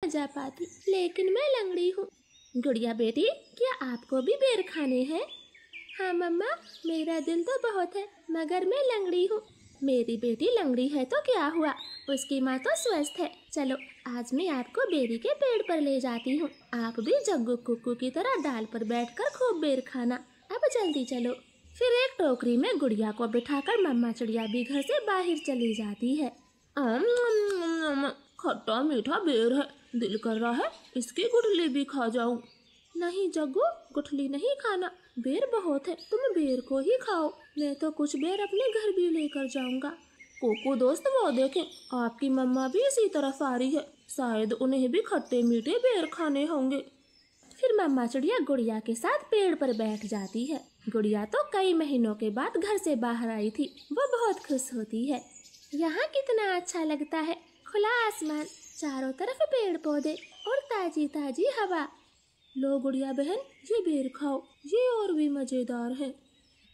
जा पाती, लेकिन मैं लंगड़ी हूँ। गुड़िया बेटी, क्या आपको भी बेर खाने हैं? हाँ मम्मा, मेरा दिल तो बहुत है, मगर मैं लंगड़ी हूँ। मेरी बेटी लंगड़ी है तो क्या हुआ, उसकी माँ तो स्वस्थ है। चलो आज मैं आपको बेरी के पेड़ पर ले जाती हूँ। आप भी जग्गू कुक्कू की तरह डाल पर बैठकर खूब बेर खाना। अब जल्दी चलो। फिर एक टोकरी में गुड़िया को बिठाकर मम्मा चिड़िया भी घर से बाहर चली जाती है। खट्टा मीठा बेर है, दिल कर रहा है इसकी गुठली भी खा जाऊं। नहीं जग्गू, गुठली नहीं खाना, बेर बहुत है, तुम बेर को ही खाओ। मैं तो कुछ बेर अपने घर भी लेकर जाऊंगा। कोको दोस्त, वो देखें, आपकी मम्मा भी इसी तरफ आ रही है, शायद उन्हें भी खट्टे मीठे बेर खाने होंगे। फिर मम्मा चिड़िया गुड़िया के साथ पेड़ पर बैठ जाती है। गुड़िया तो कई महीनों के बाद घर से बाहर आई थी, वो बहुत खुश होती है। यहाँ कितना अच्छा लगता है, खुला आसमान, चारों तरफ पेड़ पौधे और ताजी ताजी हवा। लो गुड़िया बहन, ये बेर खाओ, ये और भी मजेदार है।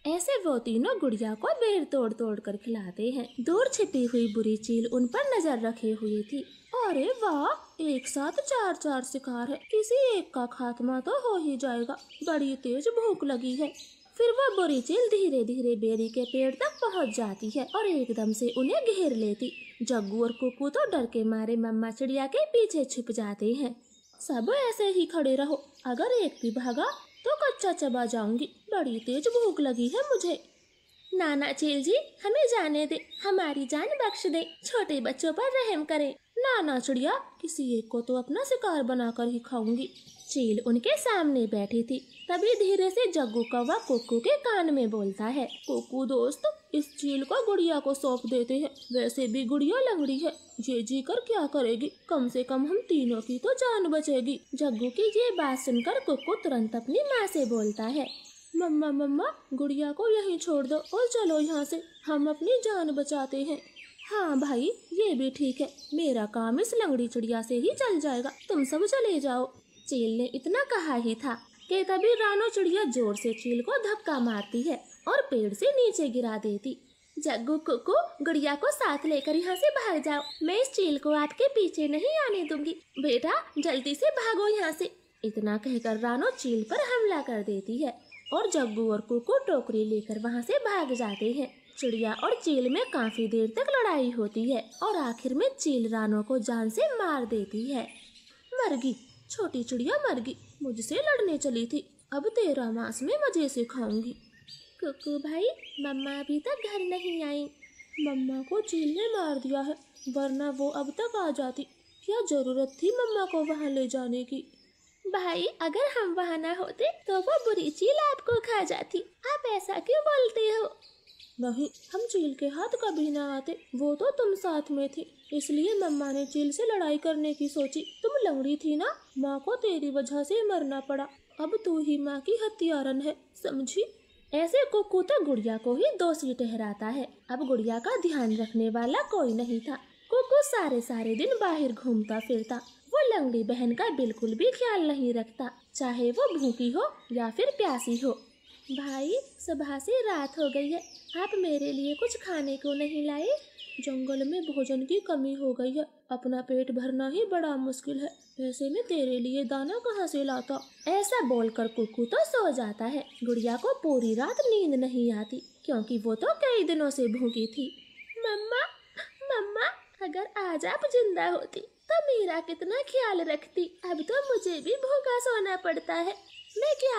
ऐसे वो तीनों गुड़िया को बेर तोड़ तोड़ कर खिलाते हैं। दूर छिपी हुई बुरी चील उन पर नजर रखे हुई थी। अरे वाह, एक साथ चार चार शिकार है, किसी एक का खात्मा तो हो ही जाएगा, बड़ी तेज भूख लगी है। फिर वो बुरी चील धीरे धीरे बेरी के पेड़ तक पहुंच जाती है और एकदम से उन्हें घेर लेती। जग्गू और कुक्कू तो डर के मारे मम्मा चिड़िया के पीछे छुप जाते हैं। सब ऐसे ही खड़े रहो, अगर एक भी भागा तो कच्चा चबा जाऊंगी, बड़ी तेज भूख लगी है मुझे। नाना चील जी, हमें जाने दे, हमारी जान बख्श दे, छोटे बच्चों पर रहम करें। नाना चिड़िया, किसी एक को तो अपना शिकार बनाकर ही खाऊंगी। चील उनके सामने बैठी थी, तभी धीरे से जग्गू कौवा कुक्कू के कान में बोलता है। कुक्कू दोस्त, इस चील को गुड़िया को सौंप देते हैं, वैसे भी गुड़िया लंगड़ी है, ये जी कर क्या करेगी, कम से कम हम तीनों की तो जान बचेगी। जग्गू की ये बात सुनकर कुक्कू तुरंत अपनी माँ से बोलता है, मम्मा मम्मा, गुड़िया को यहीं छोड़ दो और चलो यहाँ से, हम अपनी जान बचाते हैं। हाँ भाई, ये भी ठीक है, मेरा काम इस लंगड़ी चिड़िया से ही चल जाएगा, तुम सब चले जाओ। चील ने इतना कहा ही था कि तभी रानो चिड़िया जोर से चील को धक्का मारती है और पेड़ से नीचे गिरा देती। जग्गू कुक्कू, गुड़िया को साथ लेकर यहाँ से भाग जाओ, मैं इस चील को आपके पीछे नहीं आने दूंगी। बेटा जल्दी से भागो यहाँ से। इतना कहकर रानो चील पर हमला कर देती है और जग्गू और कुक्कू टोकरी लेकर वहाँ से भाग जाते हैं। चिड़िया और चील में काफी देर तक लड़ाई होती है और आखिर में चील रानो को जान से मार देती है। मरगी, छोटी चिड़िया मरगी, मुझसे लड़ने चली थी, अब तेरा मांस में मजे से खाऊंगी। कुक्कू भाई, मम्मा अभी तक घर नहीं आई। मम्मा को चील ने मार दिया है, वरना वो अब तक आ जाती, क्या जरूरत थी मम्मा को वहाँ ले जाने की। भाई, अगर हम वहाँ न होते तो वो बुरी चील आपको खा जाती, आप ऐसा क्यों बोलते हो? नहीं, हम चील के हाथ कभी ना आते, वो तो तुम साथ में थी, इसलिए मम्मा ने चील से लड़ाई करने की सोची। तुम लंगड़ी थी ना, माँ को तेरी वजह से मरना पड़ा, अब तू ही माँ की हत्यारन है, समझी? ऐसे कुक्कू तो गुड़िया को ही दोषी ठहराता है। अब गुड़िया का ध्यान रखने वाला कोई नहीं था। कुक्कू सारे सारे दिन बाहर घूमता फिरता, वो लंगड़ी बहन का बिल्कुल भी ख्याल नहीं रखता, चाहे वो भूखी हो या फिर प्यासी हो। भाई, सुबह से रात हो गई है, आप मेरे लिए कुछ खाने को नहीं लाए? जंगल में भोजन की कमी हो गई है, अपना पेट भरना ही बड़ा मुश्किल है, ऐसे में तेरे लिए दाना कहाँ से लाता? ऐसा बोलकर कुक्कू तो सो जाता है। गुड़िया को पूरी रात नींद नहीं आती, क्योंकि वो तो कई दिनों से भूखी थी। मम्मा मम्मा, अगर आज आप जिंदा होती तो मेरा कितना ख्याल रखती, अब तो मुझे भी भूखा सोना पड़ता है, मैं क्या